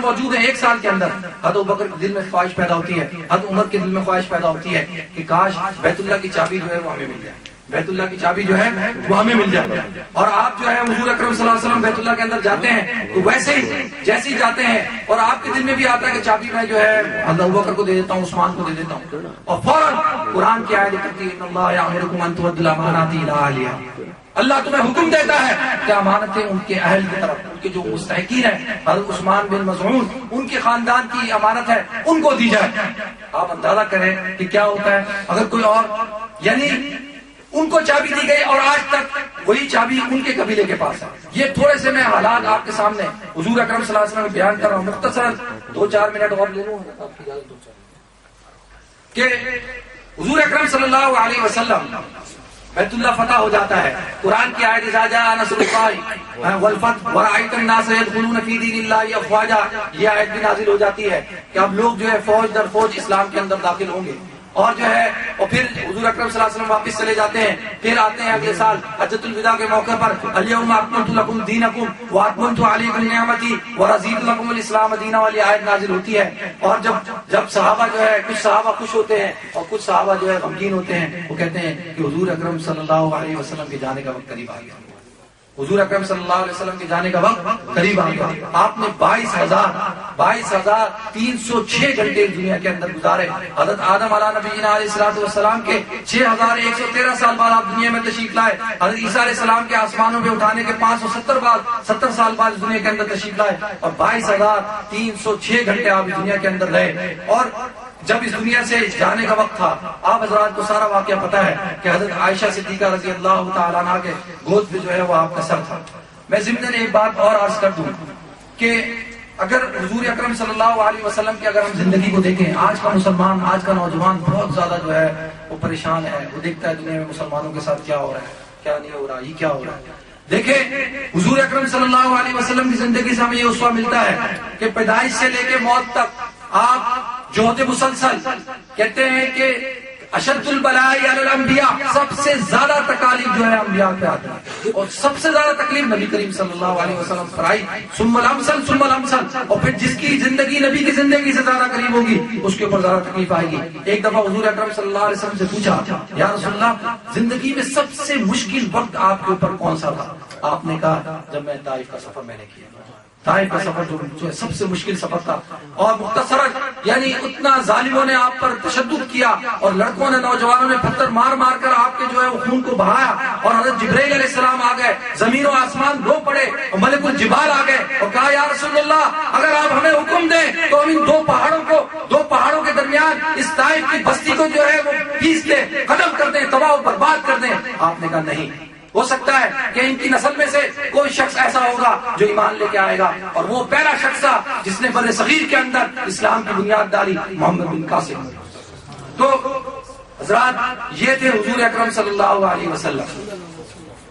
موجود ہیں 1 سال کے اندر، حضرت ابوبکر کے دل میں خواہش پیدا ہوتی ہے، حضرت عمر کے دل میں خواہش پیدا ہوتی ہے کہ کاش بیت اللہ کی چابی جو ہے وہ ہمیں مل جائے، بیت اللہ کی چابی جو ہے وہ ہمیں مل جائے۔ اور آپ جو ہے حضور اکرم صلی اللہ علیہ وسلم بیت اللہ کے اندر جاتے ہیں تو ویسے ہی جیسے ہی جاتے ہیں اور آپ کے دل میں بھی آتا ہے کہ چابی میں جو ہے حضرت ابوبکر کو دے دیتا ہوں، عثمان کو دے دیتا ہوں، اور فوراً قرآن کی آیت اترتی ہے ان اللہ یأمرکم ان تؤدوا الامانات الی اہلہا، اللہ تمہیں حکم دیتا ہے کہ امانتیں ان کے اہل کی طرف، ان کے جو مستحقین ہیں، حضرت عثمان بن مظعون ان کے خاندان کی امانت ہے ان کو دی جائے۔ آپ اندازہ کریں کہ کیا ہوتا ہے اگر کوئی اور، یعنی ان کو چابی دی گئی اور آج تک وہی چابی ان کے قبیلے کے پاس ہے۔ یہ تھوڑے سے میں حالات آپ کے سامنے حضور اکرم صلی اللہ علیہ وسلم بیان کر رہا ہوں، مختصر 2-4 منٹ اور لے لوں کہ حضور اکرم صلی اللہ علیہ وسلم بیت اللہ فتح ہو جاتا ہے، قرآن کی آیت اذا جاء نصر اللہ والفتح ورأیت الناس يدخلون فی دین اللہ افواجا، یہ آیت بھی نازل ہو جاتی ہے کہ اب لوگ جو ہے فوج در فوج اسلام کے اندر داخل ہوں گے، اور جو ہے اور پھر حضور اکرم صلی اللہ علیہ وسلم واپس چلے جاتے ہیں، پھر آتے ہیں اگلے سال حجۃ الوداع کے موقع پر الیوم اکملت لکم دینکم واتممت علیکم نعمتی ورضیت لکم الاسلام دینا والی آیت نازل ہوتی ہے۔ اور جب صحابہ جو ہے کچھ صحابہ خوش ہوتے ہیں اور کچھ صحابہ جو ہے غمگین ہوتے ہیں، وہ کہتے ہیں کہ حضور اکرم صلی اللہ علیہ وسلم کے جانے کا وقت قریب آ گیا، حضور اکرم صلی اللہ علیہ وسلم کے جانے کا وقت قریب آ گیا۔ آپ نے 22,306 گھنٹے دنیا کے اندر گزارے۔ حضرت آدم علیہ نبینا علیہ الصلوۃ والسلام کے 6,113 سال بعد آپ دنیا میں تشریف لائے۔ حضرت عیسیٰ علیہ السلام کے آسمانوں پہ اٹھانے کے 570 سال بعد دنیا کے اندر تشریف لائے، اور 22,306 گھنٹے آپ دنیا کے اندر رہے۔ اور جب اس دنیا سے جانے کا وقت تھا، آپ حضرات کو سارا واقعہ پتا ہے کہ حضرت عائشہ صدیقہ رضی اللہ تعالیٰ عنہ کے گود پہ جو ہے وہ آپ کا سر تھا۔ میں ضمن ایک بات اور عرض کر دوں کہ اگر حضور اکرم صلی اللہ علیہ وسلم کی اگر ہم زندگی کو دیکھیں، آج کا مسلمان، آج کا نوجوان بہت زیادہ جو ہے وہ پریشان ہے، وہ دیکھتا ہے دنیا میں مسلمانوں کے ساتھ کیا ہو رہا ہے، کیا نہیں ہو رہا، یہ کیا ہو رہا ہے۔ دیکھیں حضور اکرم صلی اللہ علیہ وسلم کی زندگی سے ہمیں یہ اسوہ ملتا ہے کہ پیدائش سے لے کے موت تک آپ جوہد مسلسل، کہتے ہیں کہ اشد البلاء علی الانبیاء، سب سے زیادہ تکالیف جو ہے انبیاء پہ آتی ہے، اور سب سے زیادہ تکلیف نبی کریم صلی اللہ علیہ وسلم پر آئی، ثم الامثل ثم الامثل، اور پھر جس کی زندگی نبی کی زندگی سے زیادہ قریب ہوگی اس کے اوپر زیادہ تکلیف آئے گی۔ ایک دفعہ حضور اکرم صلی اللہ علیہ وسلم سے پوچھا، یا رسول اللہ زندگی میں سب سے مشکل وقت آپ کے اوپر کون سا تھا؟ آپ نے کہا جب میں طائف کا سفر میں نے کیا، طائف کا سفر جو ہے سب سے مشکل سفر تھا، اور مختصراً یعنی اتنا ظالموں نے آپ پر تشدد کیا، اور لڑکوں نے، نوجوانوں نے پتھر مار مار کر آپ کے جو ہے وہ خون کو بہایا، اور حضرت جبرائیل علیہ السلام آ گئے، زمین و آسمان رو پڑے، اور ملک الجبال آ گئے اور کہا یا رسول اللہ اگر آپ ہمیں حکم دیں تو ہم ان دو پہاڑوں کے درمیان اس طائف کی بستی کو جو ہے وہ پیس دیں، ختم کر دیں، تباہ و برباد کر دیں۔ آپ نے کہا نہیں، ہو سکتا ہے کہ ان کی نسل میں سے کوئی شخص ایسا ہوگا جو ایمان لے کے آئے گا، اور وہ پہلا شخص تھا جس نے بر صغیر کے اندر اسلام کی بنیاد ڈالی، محمد بن قاسم۔ تو حضرات یہ تھے حضور اکرم صلی اللہ علیہ وسلم۔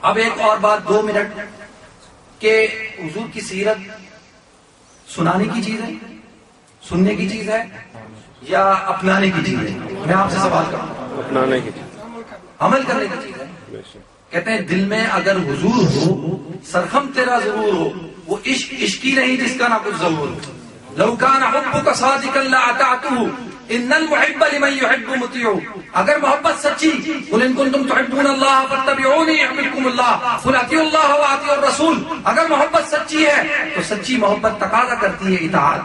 اب ایک اور بات 2 منٹ کہ حضور کی سیرت سنانے کی چیز ہے، سننے کی چیز ہے، یا اپنانے کی چیز ہے؟ میں آپ سے سوال کرتا ہوں، اپنانے کی چیز، عمل کرنے کی چیز ہے۔ کہتے ہیں دل میں اگر حضور ہو، سرخم تیرا ضرور ہو، وہ عشق ہی نہیں جس کا نہ کچھ ضرور ہو۔ لو کان حبک صادقا لاطعته ان المحب لمن يحب مطیع، اگر محبت سچی، قل ان کنتم تحبون اللہ فاتبعونی یحببکم اللہ قل اطیعوا اللہ واطیعوا الرسول، اگر محبت سچی ہے تو سچی محبت تقاضا کرتی ہے اطاعت،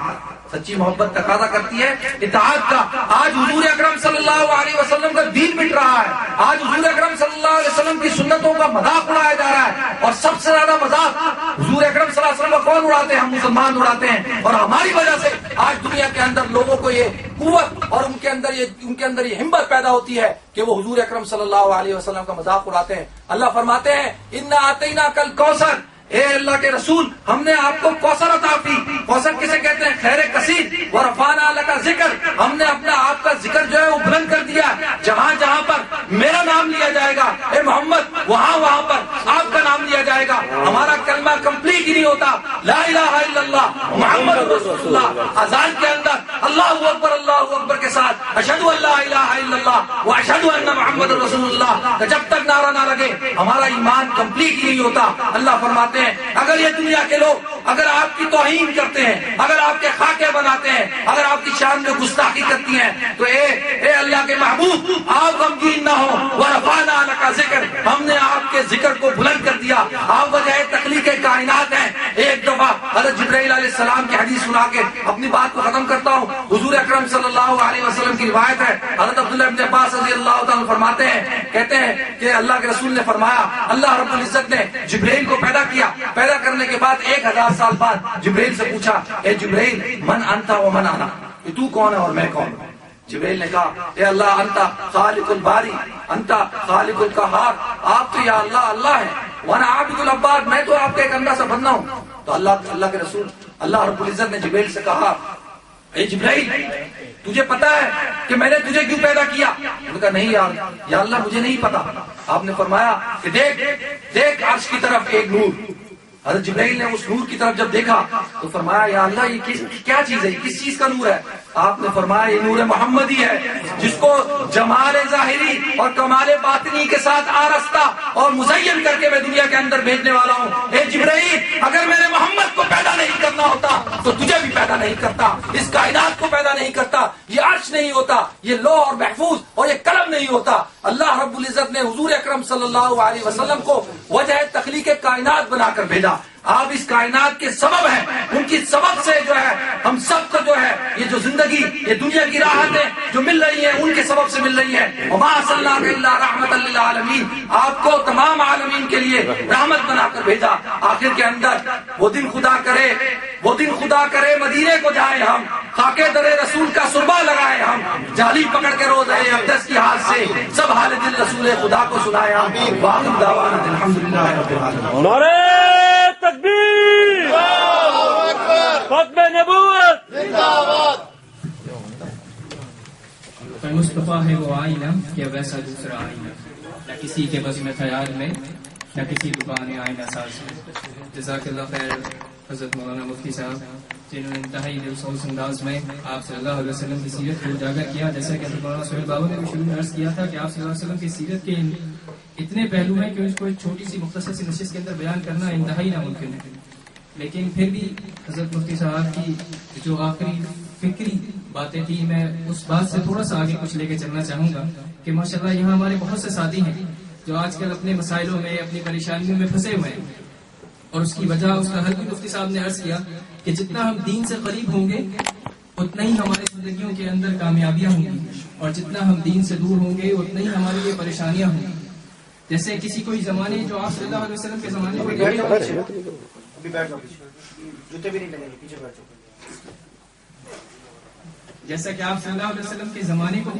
سچی محبت تقاضا کرتی ہے اطاعت کا۔ آج حضور اکرم صلی اللہ علیہ وسلم کا دین مٹ رہا ہے، آج حضور اکرم صلی اللہ علیہ وسلم کی سنتوں کا مذاق اڑایا جا رہا ہے، اور سب سے زیادہ مذاق حضور اکرم صلی اللہ علیہ وسلم کا کون اڑاتے ہیں؟ ہم مسلمان اڑاتے ہیں، اور ہماری وجہ سے آج دنیا کے اندر لوگوں کو یہ قوت اور ان کے اندر یہ ہمت پیدا ہوتی ہے کہ وہ حضور اکرم صلی اللہ علیہ وسلم کا مذاق اڑاتے ہیں۔ اللہ فرماتے ہیں انا اعطیناک الکوثر، اے اللہ کے رسول ہم نے آپ کو کوثر عطا کی۔ کوثر کسے کہتے ہیں؟ خیر کثیر۔ ورفعنا لک ذکر، ہم نے اپنا آپ کا ذکر جو ہے وہ بلند کر دیا، جہاں جہاں پر میرا نام لیا جائے گا اے محمد، وہاں پر آپ کا نام لیا جائے گا۔ ہمارا کلمہ کمپلیٹ ہی نہیں ہوتا، لا الہ الا اللہ محمد رسول اللہ، اذان کے اندر اللہ اکبر کے ساتھ اشہد ان لا الہ الا اللہ و اشہد ان محمد رسول اللہ جب تک نعرہ نہ لگے ہمارا ایمان کمپلیٹ نہیں ہوتا. اللہ فرماتے ہیں اگر یہ دنیا کے لوگ اگر آپ کی توہین کرتے ہیں، اگر آپ کے خاکے بناتے ہیں، اگر آپ کی شان میں گستاخی کرتی ہیں تو اے اللہ کے محبوب آپ غمگین نہ ہو. ورفعنا لک ذکر، ہم نے آپ کے ذکر کو بلند کر دیا. آپ وجہ تخلیق کائنات ہیں. ایک دفعہ حضرت جبرائیل علیہ السلام کی حدیث سنا کے اپنی بات کو ختم کرتا ہوں. حضور اکرم صلی اللہ علیہ وسلم کی روایت ہے، حضرت عبداللہ ابن عباس رضی اللہ تعالیٰ فرماتے ہیں، کہتے ہیں کہ اللہ کے رسول نے فرمایا اللہ رب العزت نے جبرائیل کو پیدا کیا. پیدا کرنے کے بعد 1000 سال بعد جبرائیل سے پوچھا، اے جبرائیل من انت و من انا، کہ تو کون ہے اور میں کون ہوں؟ جبرائیل نے کہا اے اللہ انت خالق الباری انت خالق القہار، آپ تو یا اللہ ہے، وانا عابد العباد، میں تو آپ کا ایک اندھا سا بندہ ہوں. تو اللہ کے رسول اللہ رب العزت نے جبرائیل سے کہا اے جبرائیل تجھے پتا ہے کہ میں نے تجھے کیوں پیدا کیا؟ انہوں نے کہا نہیں یا اللہ مجھے نہیں پتا. آپ نے فرمایا کہ دیکھ عرش کی طرف ایک نور. حضرت جبرائیل نے اس نور کی طرف جب دیکھا تو فرمایا یا اللہ یہ کیا چیز ہے، کس چیز کا نور ہے؟ آپ نے فرمایا یہ نور محمدی ہے جس کو جمال ظاہری اور کمال باطنی کے ساتھ آرستہ اور مزین کر کے میں دنیا کے اندر بھیجنے والا ہوں. اے جبرائیل اگر میرے محمد کو پیدا نہیں کرنا ہوتا تو تجھے بھی پیدا نہیں کرتا، اس کائنات کو پیدا نہیں کرتا، یہ عرش نہیں ہوتا، یہ لوح اور محفوظ اور یہ قلم نہیں ہوتا. اللہ رب العزت نے حضور اکرم صلی اللہ علیہ وسلم کو وجہ تخلیق کائنات بنا کر بھیجا. آپ اس کائنات کے سبب ہیں، ان کی سبب سے جو ہے ہم سب کو جو ہے یہ جو زندگی یہ دنیا کی راحتیں جو مل رہی ہیں ان کے سبب سے مل رہی ہیں. وما ارسلناک الا رحمۃ للعالمین، آپ کو تمام عالمین کے لیے رحمت بنا کر بھیجا. آخر کے اندر وہ دن خدا کرے مدینے کو جائیں ہم، خاکے در رسول کا سربا لگائے ہم، جالی پکڑ کے روز ہے اقدس کی حال سے سب حال دل رسول خدا کو سنائے ہم. واخر دعوانا الحمدللہ رب العالمین. تکبیر، ختم نبوت زندہ باد. مصطفیٰ ہے وہ آئینہ کہ ویسا دوسرا آئینہ، نہ کسی کے بزم خیال میں نہ کسی دکان آئینہ ساز میں. جزاک اللہ خیر حضرت مولانا مفتی صاحب جنہوں نے انتہائی دلسوز انداز میں آپ صلی اللہ علیہ وسلم کی سیرت کو اجاگر کیا. جیسا کہ حضرت مولانا سہیل بابا نے بھی شروع میں عرض کیا تھا کہ آپ صلی اللہ علیہ وسلم کی سیرت کے اتنے پہلو ہیں کہ اس کو ایک چھوٹی سی مختصر سی نشست کے اندر بیان کرنا انتہائی ناممکن ہے. لیکن پھر بھی حضرت مفتی صاحب کی جو آخری فکری باتیں تھی میں اس بات سے تھوڑا سا آگے کچھ لے کے چلنا چاہوں گا کہ ماشاءاللہ یہاں ہمارے بہت سے ساتھی ہیں جو آج کل اپنے مسائلوں میں اپنی پریشانیوں میں پھنسے ہوئے ہیں، اور اس کی وجہ اس کا حل بھی مفتی صاحب نے عرض کیا کہ جتنا ہم دین سے قریب ہوں گے اتنا ہی ہماری زندگیوں کے اندر کامیابیاں ہوں گی، اور جتنا ہم دین سے دور ہوں گے اتنا ہی ہمارے لیے پریشانیاں ہوں گی. جیسے کسی کوئی زمانے جو آپ صلی اللہ علیہ وسلم کے زمانے کو جیسا کہ آپ صلی اللہ علیہ وسلم کے زمانے کو